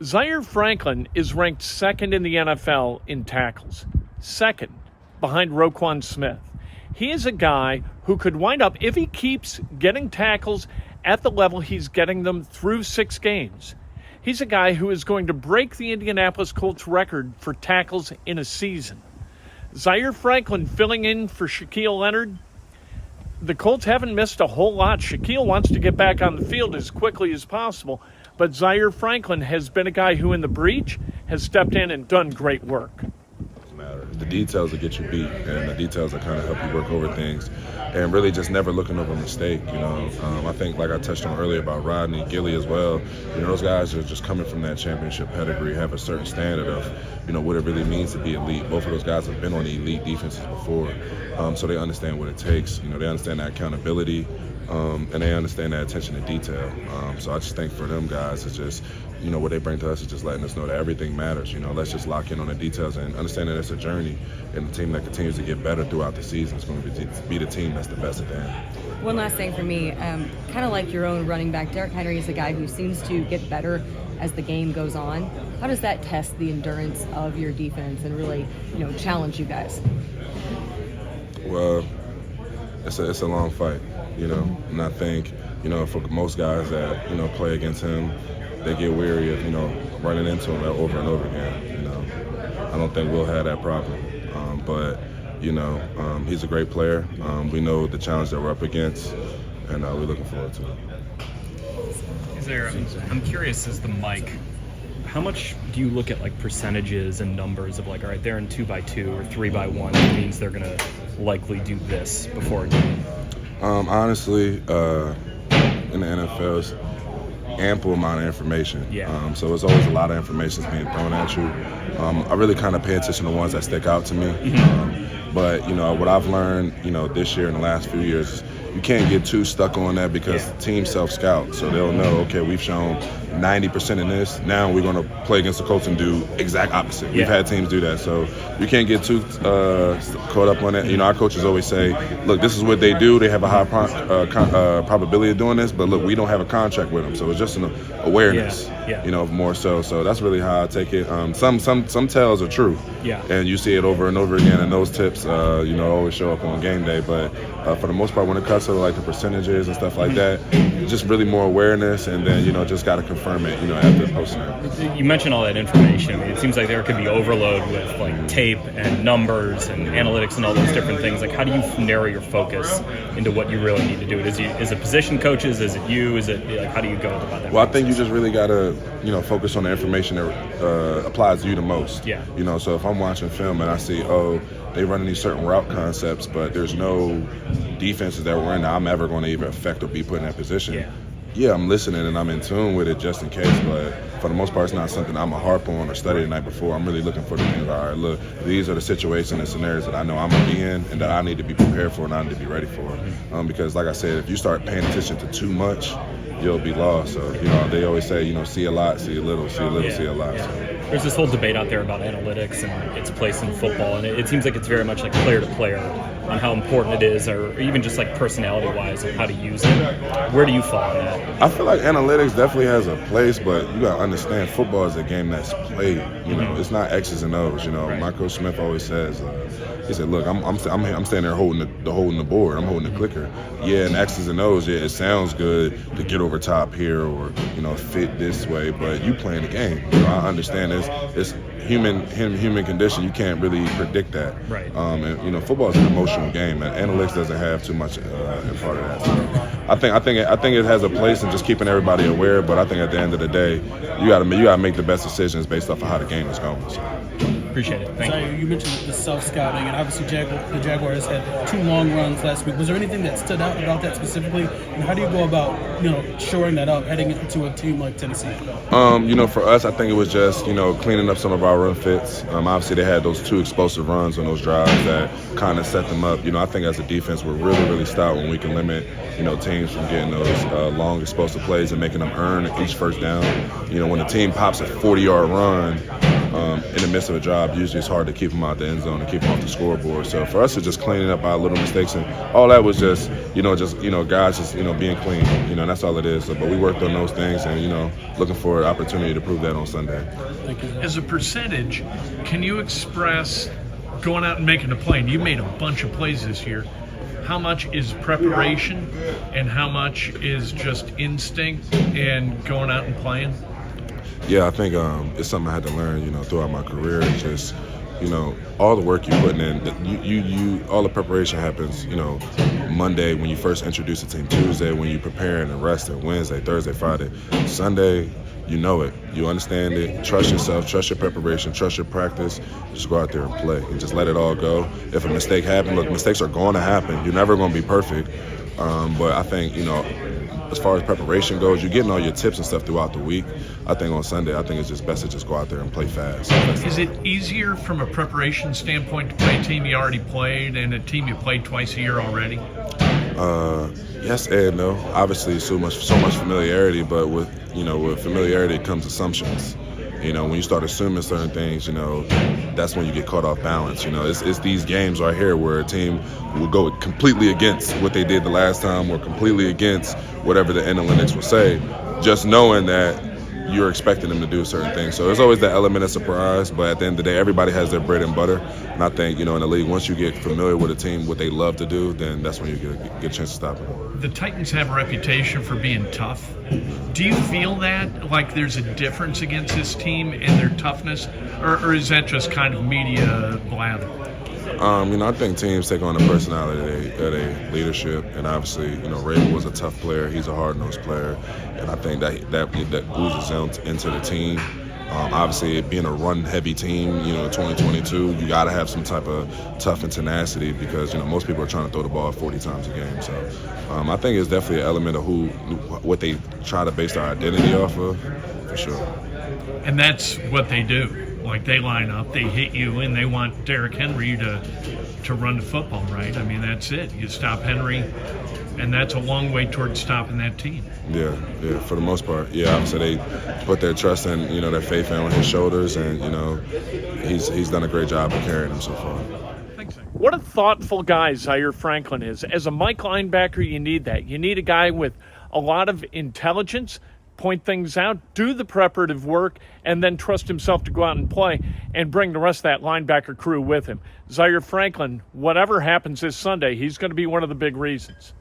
Zaire Franklin is ranked second in the NFL in tackles, second behind Roquan Smith. He is a guy who could wind up, if he keeps getting tackles at the level he's getting them through 6 games, he's a guy who is going to break the Indianapolis Colts record for tackles in a season. Zaire Franklin filling in for Shaquille Leonard. The Colts haven't missed a whole lot. Shaquille wants to get back on the field as quickly as possible, but Zaire Franklin has been a guy who in the breach has stepped in and done great work. The details that get you beat, and the details that kind of help you work over things, and really just never looking over a mistake. I think, like I touched on earlier about Rodney, Gilly as well. Those guys are just coming from that championship pedigree, have a certain standard of, what it really means to be elite. Both of those guys have been on the elite defenses before, so they understand what it takes. They understand that accountability, and they understand that attention to detail. So I just think for them guys, it's just, what they bring to us is just letting us know that everything matters. Let's just lock in on the details and understand that it's a journey, and the team that continues to get better throughout the season is going to be the team that's the best at the end. One last thing for me, kind of like your own running back, Derrick Henry is a guy who seems to get better as the game goes on. How does that test the endurance of your defense and really, challenge you guys? Well, it's a long fight, and I think, for most guys that, play against him, they get weary of, running into him over and over again. I don't think we'll have that problem. But he's a great player. We know the challenge that we're up against, and we're looking forward to it. I'm curious, as the mic, how much do you look at percentages and numbers of all right, they're in 2x2 or 3x1, that means they're going to likely do this before a game? Honestly, in the NFL, it's ample amount of information. Yeah. So it's always a lot of information that's being thrown at you. I really kind of pay attention to ones that stick out to me. But, what I've learned, this year and the last few years, you can't get too stuck on that because teams self-scout. So they'll know, okay, we've shown 90% in this. Now we're going to play against the Colts and do exact opposite. We've had teams do that. So you can't get too caught up on it. Our coaches always say, look, this is what they do. They have a high probability of doing this. But, look, we don't have a contract with them. So it's just an awareness, more so. So that's really how I take it. Some tells are true. Yeah. And you see it over and over again. And those tips, always show up on game day. But for the most part, when it comes to the percentages and stuff like that, just really more awareness, and then just got to confirm it after posting it. You mentioned all that information. It seems like there could be overload with tape and numbers and analytics and all those different things. How do you narrow your focus into what you really need to do? Is it position coaches? Is it you? Is it how do you go about that? Well, I think you just really got to focus on the information that applies to you the most. Yeah. So if I'm watching film and I see, they running these certain route concepts, but there's no defenses that we're in that I'm ever going to even affect or be put in that position. Yeah, I'm listening and I'm in tune with it just in case, but for the most part, it's not something I'm a harp on or study the night before. I'm really looking for the things, all right, look, these are the situations and scenarios that I know I'm going to be in and that I need to be prepared for and I need to be ready for. Because like I said, if you start paying attention to too much, you'll be lost. So, they always say, see a lot, see a little, see a little, see a lot. So. There's this whole debate out there about analytics and its place in football, and it seems like it's very much player to player on how important it is, or even just personality-wise and how to use it. Where do you fall in that? I feel like analytics definitely has a place, but you got to understand football is a game that's played. It's not X's and O's. My coach Smith always says, he said, look, I'm standing there holding the board. I'm holding the clicker. Yeah, and X's and O's, it sounds good to get over top here or, fit this way, but you playing the game. I understand it's human condition. You can't really predict that. Right. And football is an emotional game, and analytics doesn't have too much in part of that. So I think it has a place in just keeping everybody aware. But I think at the end of the day, you got to make the best decisions based off of how the game is going. So. Appreciate it. Thank you. You mentioned the self-scouting, and obviously the Jaguars had 2 long runs last week. Was there anything that stood out about that specifically? And how do you go about, shoring that up heading into a team like Tennessee? For us, I think it was just, cleaning up some of our run fits. Obviously, they had those 2 explosive runs on those drives that kind of set them up. I think as a defense, we're really, really stout when we can limit, teams from getting those long explosive plays and making them earn each first down. When the team pops a 40-yard run, in the midst of a drive, usually it's hard to keep them out the end zone and keep them off the scoreboard. So for us, it's just cleaning up our little mistakes, and all that was just guys just being clean. And that's all it is. So, but we worked on those things, and looking for an opportunity to prove that on Sunday. Thank you. As a percentage, can you express going out and making a play? And you made a bunch of plays this year. How much is preparation and how much is just instinct and going out and playing? Yeah, I think it's something I had to learn, throughout my career. It's just, all the work you're putting in, all the preparation happens, Monday when you first introduce the team, Tuesday when you're preparing and resting, Wednesday, Thursday, Friday, Sunday. You know it. You understand it. Trust yourself. Trust your preparation. Trust your practice. Just go out there and play and just let it all go. If a mistake happens, look, mistakes are going to happen. You're never going to be perfect. But I think, as far as preparation goes, you're getting all your tips and stuff throughout the week. I think on Sunday, it's just best to just go out there and play fast. Is it easier from a preparation standpoint to play a team you already played and a team you played twice a year already? Yes and no. Obviously, so much familiarity, but with familiarity comes assumptions. When you start assuming certain things, that's when you get caught off balance. It's these games right here where a team will go completely against what they did the last time or completely against whatever the analytics will say, just knowing that you're expecting them to do certain things. So there's always that element of surprise, but at the end of the day, everybody has their bread and butter. And I think, in the league, once you get familiar with a team, what they love to do, then that's when you get a chance to stop them. The Titans have a reputation for being tough. Do you feel that, like there's a difference against this team in their toughness, or is that just kind of media blather? I think teams take on the personality of their leadership, and obviously, Rabel was a tough player. He's a hard-nosed player, and I think that oozes into the team. Obviously, it being a run-heavy team, 2022, you got to have some type of tough and tenacity because, most people are trying to throw the ball 40 times a game. So I think it's definitely an element of what they try to base their identity off of, for sure. And that's what they do. Like, they line up, they hit you, and they want Derrick Henry to run the football, right? I mean, that's it. You stop Henry, and that's a long way towards stopping that team. Yeah, for the most part. Yeah, obviously they put their trust and, their faith on his shoulders, and, he's done a great job of carrying them so far. What a thoughtful guy Zaire Franklin is. As a Mike linebacker, you need that. You need a guy with a lot of intelligence, point things out, do the preparative work, and then trust himself to go out and play and bring the rest of that linebacker crew with him. Zaire Franklin, whatever happens this Sunday, he's going to be one of the big reasons.